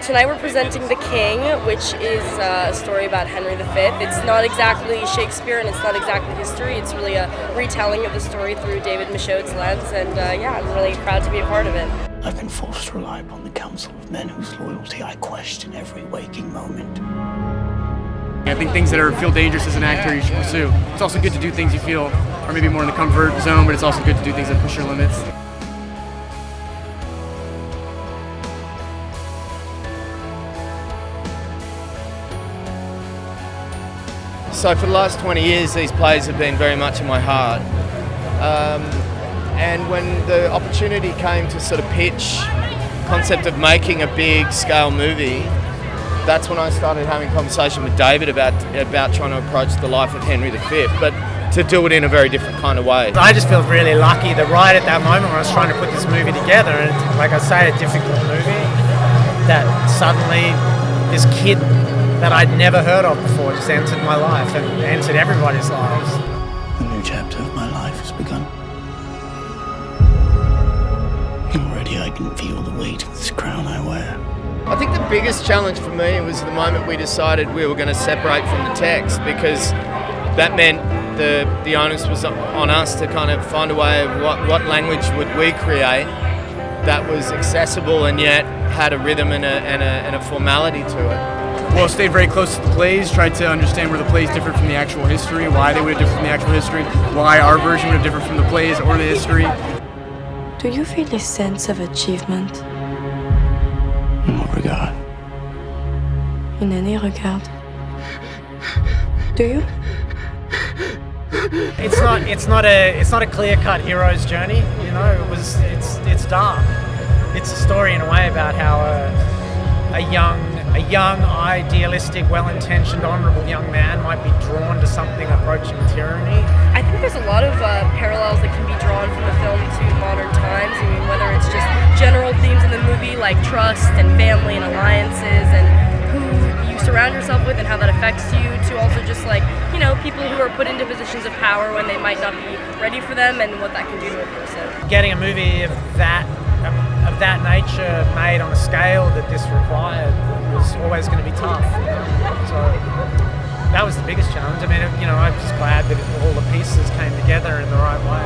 tonight we're presenting The King, which is a story about Henry V. It's not exactly Shakespeare and it's not exactly history. It's really a retelling of the story through David Michôd's lens, and I'm really proud to be a part of it. I've been forced to rely upon the counsel of men whose loyalty I question every waking moment. I think things that feel dangerous as an actor you should pursue. It's also good to do things you feel are maybe more in the comfort zone, but it's also good to do things that push your limits. So for the last 20 years, these plays have been very much in my heart. And when the opportunity came to sort of pitch the concept of making a big scale movie, that's when I started having a conversation with David about trying to approach the life of Henry V, but to do it in a very different kind of way. I just feel really lucky that right at that moment when I was trying to put this movie together, and like I say, a difficult movie, that suddenly this kid that I'd never heard of before just entered my life and entered everybody's lives. A new chapter of my life has begun. Already I can feel the weight of this crown I wear. I think the biggest challenge for me was the moment we decided we were going to separate from the text, because that meant the onus was on us to kind of find a way of what language would we create that was accessible and yet had a rhythm and a formality to it. Well, stayed very close to the plays, tried to understand where the plays differed from the actual history, why they would have differed from the actual history, why our version would have differed from the plays or the history. Do you feel a sense of achievement? In what regard? In any regard. Do you? It's not a clear-cut hero's journey, you know. It's dark. It's a story in a way about how a young, idealistic, well-intentioned, honourable young man might be drawn to something approaching tyranny. I think there's a lot of parallels that can be drawn from the film to modern times. I mean, whether it's just general themes in the movie like trust and family and alliances and who you surround yourself with and how that affects you, to also just people who are put into positions of power when they might not be ready for them and what that can do to a person. Getting a movie of that nature made on a scale that this required was always going to be tough. So that was the biggest challenge. I mean, I'm just glad that all the pieces came together in the right way.